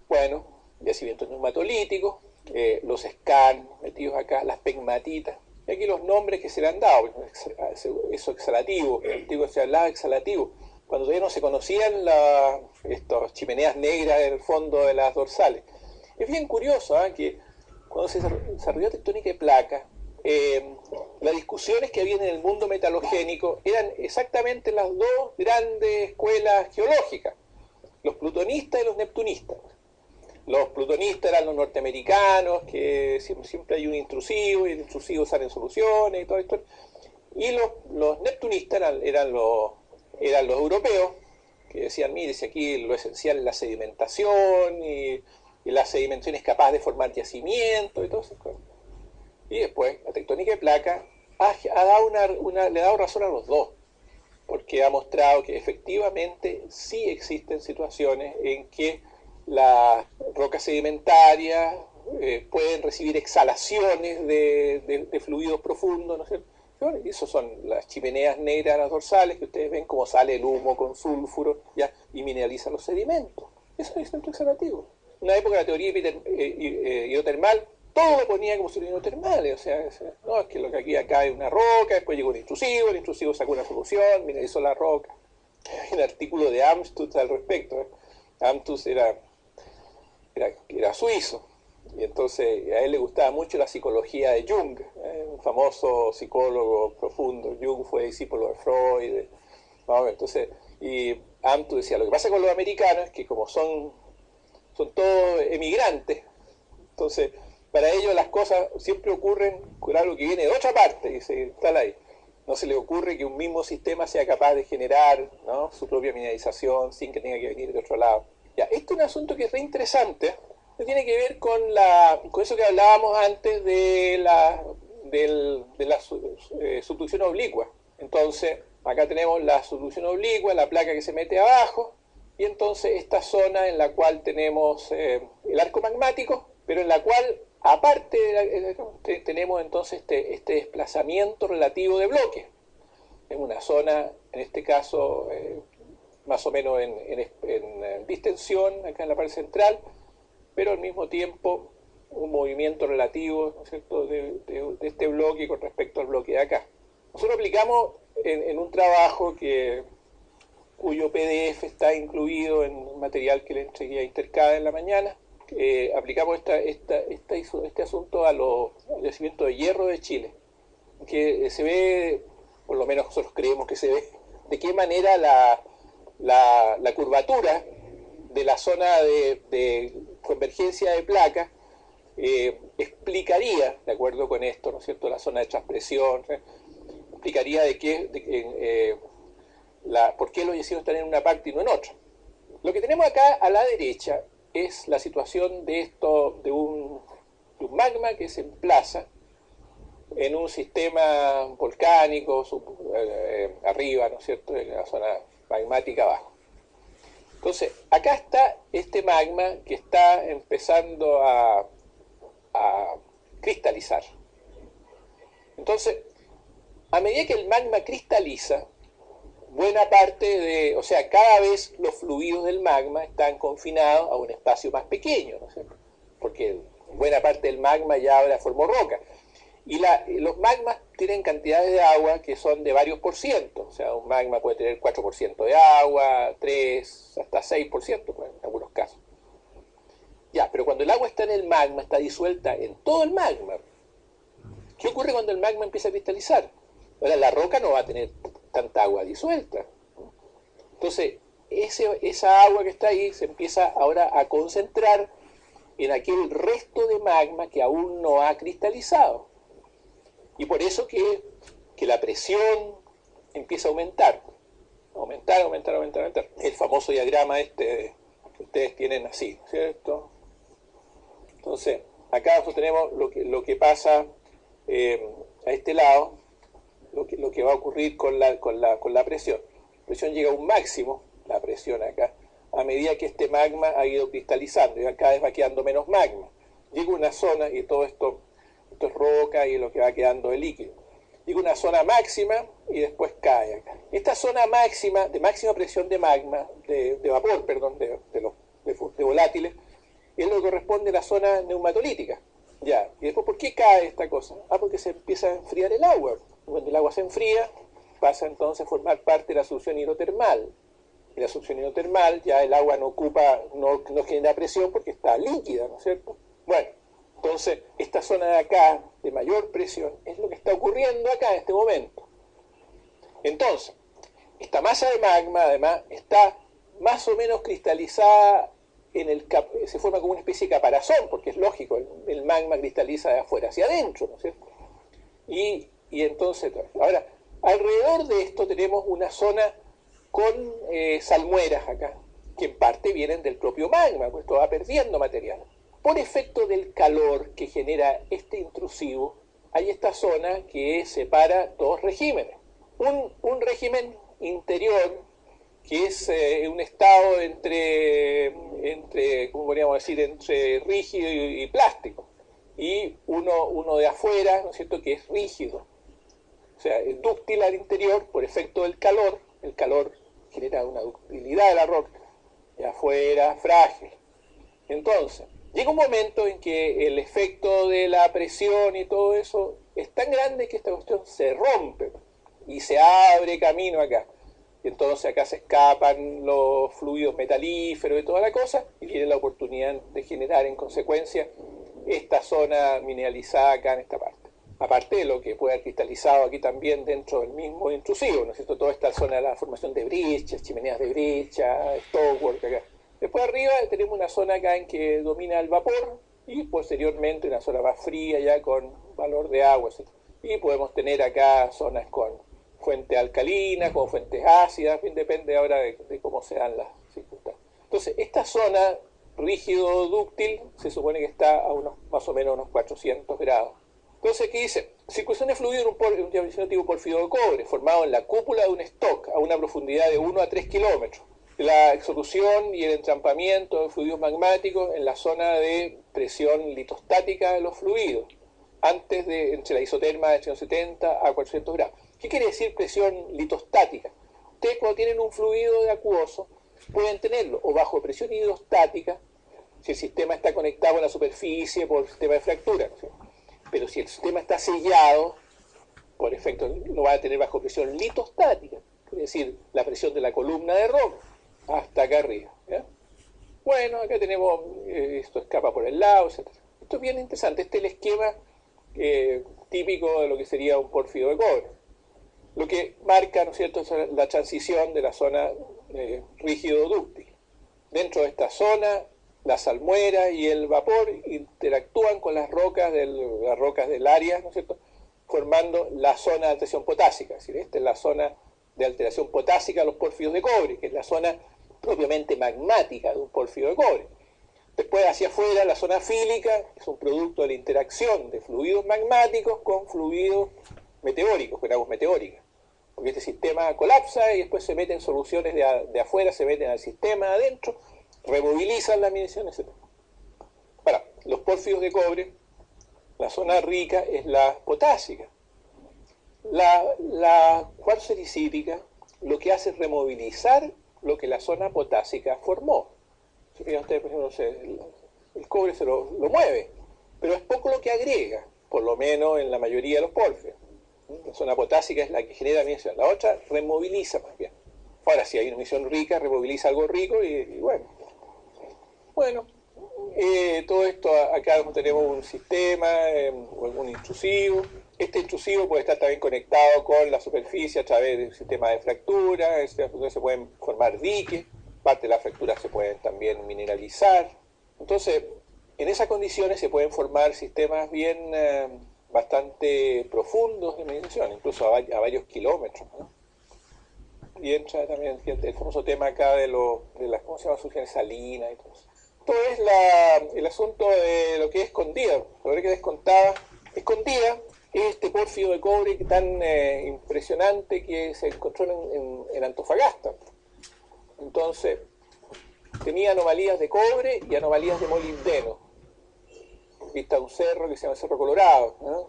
Bueno, yacimientos neumatolíticos, los scan metidos acá, las pegmatitas. Y aquí los nombres que se le han dado, eso exhalativo, el antiguo se hablaba exhalativo, cuando todavía no se conocían estas chimeneas negras en el fondo de las dorsales. Es bien curioso que cuando se desarrolló tectónica de placas, las discusiones que había en el mundo metalogénico eran exactamente las dos grandes escuelas geológicas, los plutonistas y los neptunistas. Los plutonistas eran los norteamericanos, que siempre hay un intrusivo, y el intrusivo salen soluciones y todo esto. Y los neptunistas eran los europeos, que decían, mire, si aquí lo esencial es la sedimentación, y la sedimentación es capaz de formar yacimientos y todo eso. Y después, la tectónica de placas le ha dado razón a los dos, porque ha mostrado que efectivamente sí existen situaciones en que las rocas sedimentarias pueden recibir exhalaciones de fluidos profundos, ¿no es cierto? Y eso son las chimeneas negras, las dorsales, que ustedes ven cómo sale el humo con sulfuro, ¿ya? Y mineraliza los sedimentos. Eso es el exhalativo. En una época la teoría hidrotermal, todo lo ponía como sonidos termales, o sea, no, es que lo que aquí acá es una roca, después llegó el intrusivo sacó una solución, mineralizó la roca. Hay un artículo de Amstutz al respecto. Amstutz era suizo, y entonces a él le gustaba mucho la psicología de Jung, un famoso psicólogo profundo. Jung fue discípulo de Freud, ¿no? Entonces, y Amstutz decía, lo que pasa con los americanos es que como son todos emigrantes, entonces para ellos las cosas siempre ocurren con algo que viene de otra parte y se instala ahí. No se le ocurre que un mismo sistema sea capaz de generar, ¿no?, su propia mineralización sin que tenga que venir de otro lado. Ya, este es un asunto que es re interesante, que tiene que ver con eso que hablábamos antes de la subducción oblicua. Entonces, acá tenemos la subducción oblicua, la placa que se mete abajo, y entonces esta zona en la cual tenemos el arco magmático, pero en la cual, aparte, tenemos entonces este desplazamiento relativo de bloques. En una zona, en este caso, más o menos en distensión, acá en la parte central, pero al mismo tiempo un movimiento relativo, ¿no es cierto?, de este bloque con respecto al bloque de acá. Nosotros aplicamos en un trabajo cuyo PDF está incluido en un material que le entregué a Intercada en la mañana. Aplicamos este asunto a los yacimientos de hierro de Chile, que se ve, por lo menos nosotros creemos que se ve, de qué manera la curvatura de la zona de convergencia de placas explicaría, de acuerdo con esto, ¿no es cierto?, la zona de transpresión, explicaría por qué los yacimientos están en una parte y no en otra. Lo que tenemos acá a la derecha es la situación de un magma que se emplaza en un sistema volcánico arriba, ¿no es cierto?, en la zona magmática abajo. Entonces, acá está este magma que está empezando a cristalizar. Entonces, a medida que el magma cristaliza, buena parte o sea, cada vez los fluidos del magma están confinados a un espacio más pequeño, ¿no es cierto? Porque buena parte del magma ya ahora formó roca. Y los magmas tienen cantidades de agua que son de varios por ciento. O sea, un magma puede tener 4% de agua, 3, hasta 6%, pues, en algunos casos. Ya, pero cuando el agua está en el magma, está disuelta en todo el magma. ¿Qué ocurre cuando el magma empieza a cristalizar? Ahora, la roca no va a tener tanta agua disuelta. Entonces, esa agua que está ahí se empieza ahora a concentrar en aquel resto de magma que aún no ha cristalizado. Y por eso que la presión empieza a aumentar. Aumentar. El famoso diagrama que ustedes tienen así, ¿cierto? Entonces, acá nosotros tenemos lo que pasa a este lado, lo que va a ocurrir con la presión. La presión llega a un máximo, la presión acá, a medida que este magma ha ido cristalizando, y cada vez va quedando menos magma. Llega una zona, y todo esto es roca y lo que va quedando de líquido. Llega una zona máxima y después cae acá. Esta zona máxima, de máxima presión de magma, de vapor, perdón, de volátiles, es lo que corresponde a la zona neumatolítica. Ya, y después, ¿por qué cae esta cosa? Porque se empieza a enfriar el agua. Cuando el agua se enfría, pasa entonces a formar parte de la solución hidrotermal. Y la solución hidrotermal, ya el agua no genera presión porque está líquida, ¿no es cierto? Bueno, entonces, esta zona de acá, de mayor presión, es lo que está ocurriendo acá en este momento. Entonces, esta masa de magma, además, está más o menos cristalizada se forma como una especie de caparazón, porque es lógico, el magma cristaliza de afuera hacia adentro, ¿no es cierto? Y entonces, ahora, alrededor de esto tenemos una zona con salmueras acá, que en parte vienen del propio magma, pues esto va perdiendo material. Por efecto del calor que genera este intrusivo, hay esta zona que separa dos regímenes. Un régimen interior, que es un estado entre, ¿cómo podríamos decir?, entre rígido y plástico. Y uno de afuera, ¿no es cierto?, que es rígido. O sea, es dúctil al interior por efecto del calor. El calor genera una ductilidad de la roca. Y afuera, frágil. Entonces, llega un momento en que el efecto de la presión y todo eso es tan grande que esta cuestión se rompe y se abre camino acá. Y entonces acá se escapan los fluidos metalíferos y toda la cosa, y tiene la oportunidad de generar en consecuencia esta zona mineralizada acá en esta parte. Aparte de lo que puede haber cristalizado aquí también dentro del mismo intrusivo, ¿no es cierto? Toda esta zona de la formación de brichas, chimeneas de bricha, stonework acá. Después arriba tenemos una zona acá en que domina el vapor y posteriormente una zona más fría ya con valor de agua, etc. Y podemos tener acá zonas con fuentes alcalinas, con fuentes ácidas, bien depende ahora de cómo se dan las circunstancias. Entonces, esta zona rígido dúctil se supone que está a más o menos unos 400 grados. Entonces, ¿qué dice? Circulación de fluido en un tipo porfido de cobre, formado en la cúpula de un stock a una profundidad de 1 a 3 kilómetros. La extrusión y el entrampamiento de fluidos magmáticos en la zona de presión litostática de los fluidos, entre la isoterma de 370 a 400 grados. ¿Qué quiere decir presión litostática? Ustedes cuando tienen un fluido de acuoso pueden tenerlo o bajo presión hidrostática, si el sistema está conectado a la superficie por sistema de fractura, ¿sí? Pero si el sistema está sellado, por efecto lo va a tener bajo presión litostática, es decir, la presión de la columna de roca hasta acá arriba, ¿ya? Bueno, acá tenemos, esto escapa por el lado, etc. Esto es bien interesante, este es el esquema típico de lo que sería un pórfido de cobre. Lo que marca, ¿no es cierto?, es la transición de la zona rígido dúctil. Dentro de esta zona, la salmuera y el vapor interactúan con las rocas del área, ¿no es cierto?, formando la zona de alteración potásica. Es decir, esta es la zona de alteración potásica de los pórfidos de cobre, que es la zona propiamente magmática de un pórfido de cobre. Después hacia afuera, la zona fílica es un producto de la interacción de fluidos magmáticos con fluidos meteóricos, con aguas meteóricas. Porque este sistema colapsa y después se meten soluciones de afuera, se meten al sistema adentro, removilizan la admisión, etc. Para los pórfidos de cobre, la zona rica es la potásica. La cuarzo-ericítica lo que hace es removilizar lo que la zona potásica formó. Si fijan ustedes, por ejemplo, el cobre se lo mueve, pero es poco lo que agrega, por lo menos en la mayoría de los pórfidos. La zona potásica es la que genera emisión, la otra removiliza más bien. Ahora, si hay una emisión rica, removiliza algo rico y bueno. Bueno, todo esto acá tenemos un sistema, un intrusivo. Este intrusivo puede estar también conectado con la superficie a través de un sistema de fractura, se pueden formar diques, parte de las fracturas se pueden también mineralizar. Entonces, en esas condiciones se pueden formar sistemas bien bastante profundos de mineralización, incluso a varios kilómetros, ¿no? Y entra también el famoso tema acá de las, ¿cómo se llama? Soluciones salinas y todo eso. Esto es el asunto de lo que es Escondida. Lo que les contaba, Escondida es este pórfido de cobre tan impresionante que se encontró en Antofagasta. Entonces, tenía anomalías de cobre y anomalías de molibdeno. Vista un cerro que se llama Cerro Colorado, ¿no?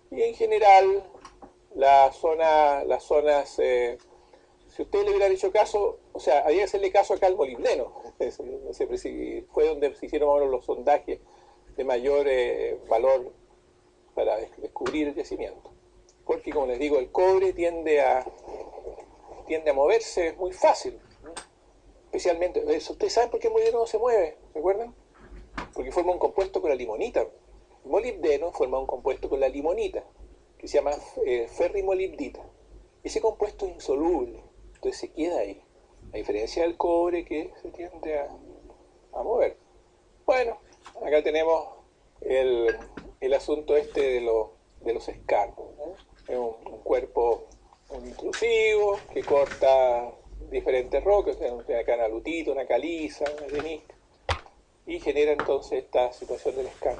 Y en general, las zonas, si usted le hubiera hecho caso, o sea, había que hacerle caso acá al molibdeno. No sé, si fue donde se hicieron ahora los sondajes de mayor valor para descubrir el yacimiento. Porque, como les digo, el cobre tiende a moverse muy fácil. Especialmente, ¿ustedes saben por qué el molibdeno no se mueve? ¿Recuerdan? Porque forma un compuesto con la limonita. El molibdeno forma un compuesto con la limonita, que se llama ferrimolibdita. Ese compuesto es insoluble, entonces se queda ahí, a diferencia del cobre que se tiende a mover. Bueno, acá tenemos el asunto este de los scan, ¿no? Es un cuerpo intrusivo que corta diferentes rocas, tiene acá una lutita, una caliza, una arenisca, y genera entonces esta situación del scan.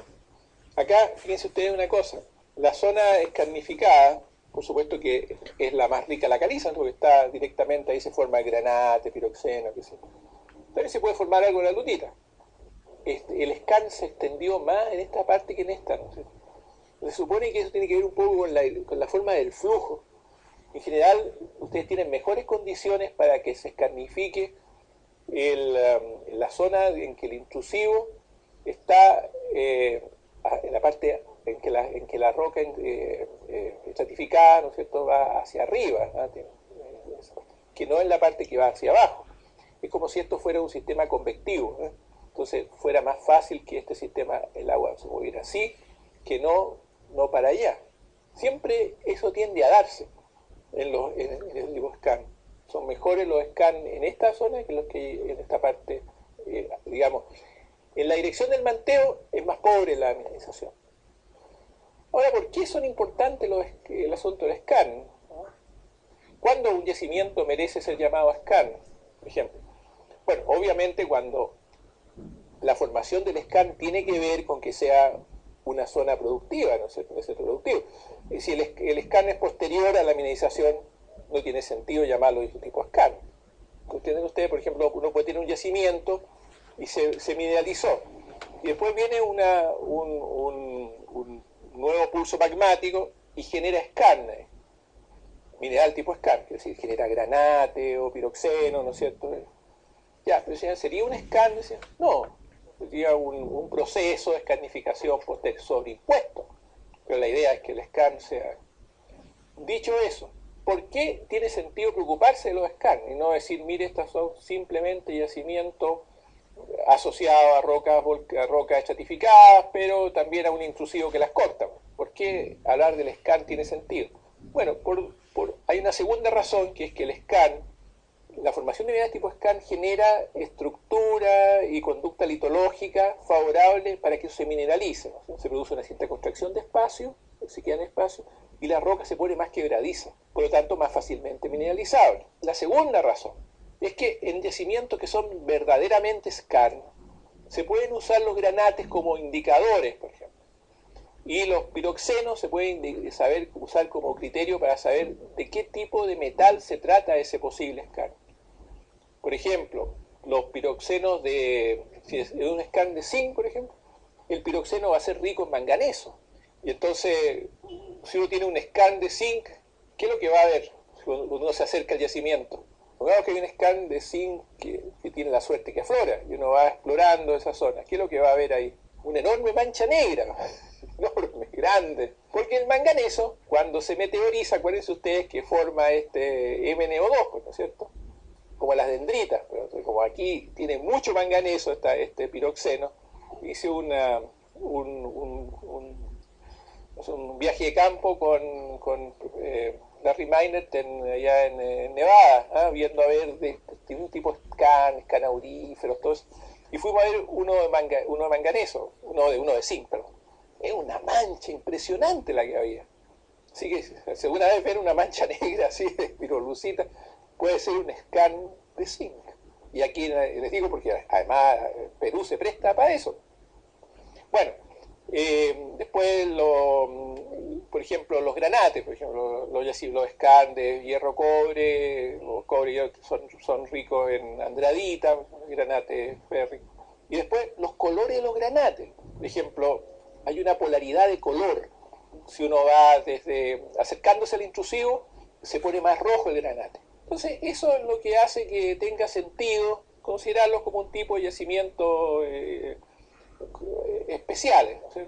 Acá, fíjense ustedes una cosa, la zona escarnificada, por supuesto que es la más rica la caliza, porque está directamente, ahí se forma granate, piroxeno, qué sé yo. También se puede formar algo en la lutita. El scan se extendió más en esta parte que en esta, ¿no? Se supone que eso tiene que ver un poco con la forma del flujo. En general, ustedes tienen mejores condiciones para que se escarnifique la zona en que el intrusivo está en la parte en que la roca estratificada, ¿no es cierto?, va hacia arriba, ¿no? Que no en la parte que va hacia abajo. Es como si esto fuera un sistema convectivo, ¿no? Entonces fuera más fácil que este sistema, el agua se moviera así, que no para allá. Siempre eso tiende a darse en el tipo scan. Son mejores los scan en esta zona que los que en esta parte, digamos. En la dirección del manteo es más pobre la mineralización. Ahora, ¿por qué son importantes el asunto del scan? ¿No? ¿Cuándo un yacimiento merece ser llamado scan, por ejemplo? Bueno, obviamente cuando la formación del scan tiene que ver con que sea una zona productiva, ¿no es cierto? Productivo. Y si el scan es posterior a la mineralización, no tiene sentido llamarlo de tipo scan. ¿Entienden ustedes? Por ejemplo, uno puede tener un yacimiento y se mineralizó. Y después viene un nuevo pulso magmático y genera scan, mineral tipo scan, es decir, genera granate o piroxeno, ¿no es cierto? Ya, pero ¿sería un scan? No, sería un proceso de escarnificación sobreimpuesto. Pero la idea es que el scan sea... Dicho eso, ¿por qué tiene sentido preocuparse de los scan? Y no decir, mire, estas son simplemente yacimientos asociados a rocas estratificadas, pero también a un intrusivo que las corta? ¿Por qué hablar del scan tiene sentido? Bueno, hay una segunda razón, que es que el scan, la formación de minerales tipo scan genera estructura y conducta litológica favorable para que eso se mineralice, ¿no? Se produce una cierta contracción de espacio, se queda en espacio, y la roca se pone más quebradiza, por lo tanto más fácilmente mineralizable. La segunda razón es que en yacimientos que son verdaderamente skarn, se pueden usar los granates como indicadores, por ejemplo. Y los piroxenos se pueden saber usar como criterio para saber de qué tipo de metal se trata ese posible skarn. Por ejemplo, los piroxenos si es un skarn de zinc, por ejemplo, el piroxeno va a ser rico en manganeso. Y entonces, si uno tiene un skarn de zinc, ¿qué es lo que va a ver cuando uno se acerca al yacimiento? Pongamos que hay un skarn de zinc que tiene la suerte que aflora, y uno va explorando esa zona. ¿Qué es lo que va a ver ahí? Una enorme mancha negra, enorme, grande. Porque el manganeso, cuando se meteoriza, acuérdense ustedes que forma este MnO2, ¿no es cierto? Como las dendritas, pero como aquí tiene mucho manganeso este piroxeno, hice un viaje de campo con Larry Minert allá en Nevada, viendo a ver de un tipo scan auríferos, todo eso. Y fuimos a ver uno de manganeso, uno de zinc, perdón. Es una mancha impresionante la que había. Así que segunda vez ver una mancha negra así de pirolucita puede ser un scan de zinc. Y aquí les digo porque además Perú se presta para eso. Bueno, después, por ejemplo, los granates, por ejemplo, los scan de hierro-cobre, o cobre son ricos en andradita, granate férrico. Y después, los colores de los granates. Por ejemplo, hay una polaridad de color. Si uno va desde acercándose al intrusivo, se pone más rojo el granate. Entonces, eso es lo que hace que tenga sentido considerarlos como un tipo de yacimiento especiales. ¿Sí?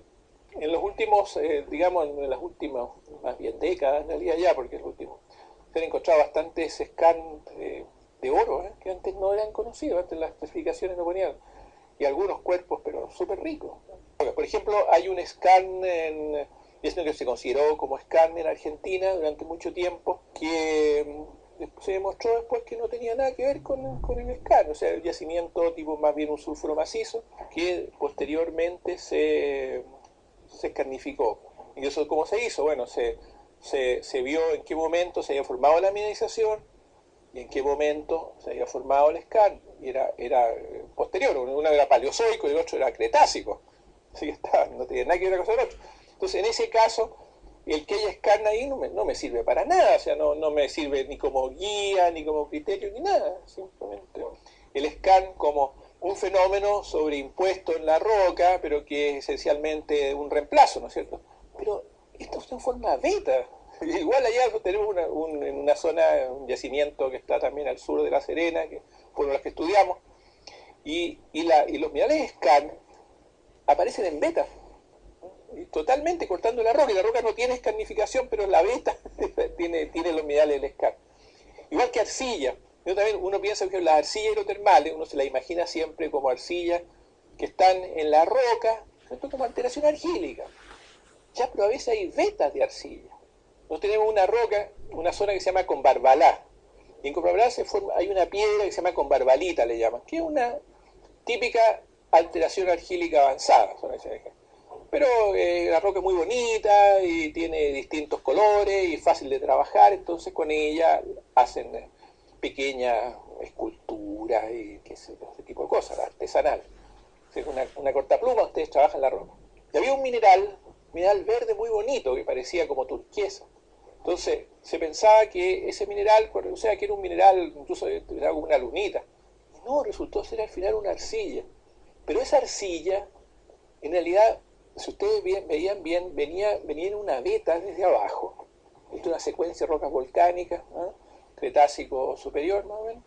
En los últimos, digamos, en las últimas, más bien décadas en realidad ya, porque en los últimos, se han encontrado bastantes scans de oro, que antes no eran conocidos, antes las especificaciones no ponían, y algunos cuerpos, pero súper ricos. Por ejemplo, hay un scan que se consideró como scan en Argentina durante mucho tiempo, que se demostró después que no tenía nada que ver con el scan, o sea, el yacimiento tipo más bien un sulfuro macizo, que posteriormente se escarnificó. ¿Y eso cómo se hizo? Bueno, se vio en qué momento se había formado la mineralización y en qué momento se había formado el scan. Y era posterior, uno era paleozoico y el otro era cretácico. Así que no tenía nada que ver con el otro. Entonces, en ese caso, el que haya scan ahí no me sirve para nada, o sea, no me sirve ni como guía, ni como criterio, ni nada. Simplemente el scan como un fenómeno sobreimpuesto en la roca, pero que es esencialmente un reemplazo, ¿no es cierto? Pero esto es en forma beta. Igual allá tenemos en una zona, un yacimiento que está también al sur de La Serena, que fueron las que estudiamos, y los minerales scan aparecen en beta, totalmente cortando la roca, y la roca no tiene escarnificación, pero la beta tiene los minerales del scan. Igual que arcilla. Uno piensa que las arcillas hidrotermales, uno se las imagina siempre como arcillas que están en la roca, ¿cierto? Como alteración argílica. Ya, pero a veces hay vetas de arcilla. Nosotros tenemos una roca, una zona que se llama Conbarbalá. Y en Conbarbalá hay una piedra que se llama Conbarbalita, le llaman, que es una típica alteración argílica avanzada. Pero la roca es muy bonita y tiene distintos colores y es fácil de trabajar, entonces con ella hacen pequeñas esculturas y ese tipo de cosas, artesanal. Es una cortapluma, ustedes trabajan la roca. Y había un mineral verde muy bonito que parecía como turquesa. Entonces se pensaba que ese mineral, o sea, que era un mineral, incluso era como una lunita. Y no, resultó ser al final una arcilla. Pero esa arcilla, en realidad, si ustedes veían bien, venía en una veta desde abajo. Esto es una secuencia de rocas volcánicas, Cretácico superior, más o menos.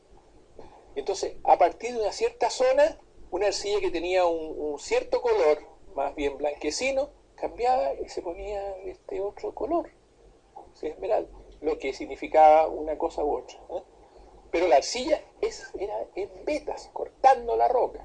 Entonces, a partir de una cierta zona, una arcilla que tenía un cierto color, más bien blanquecino, cambiaba y se ponía este otro color, esmeralda, lo que significaba una cosa u otra. Pero la arcilla era en vetas, cortando la roca.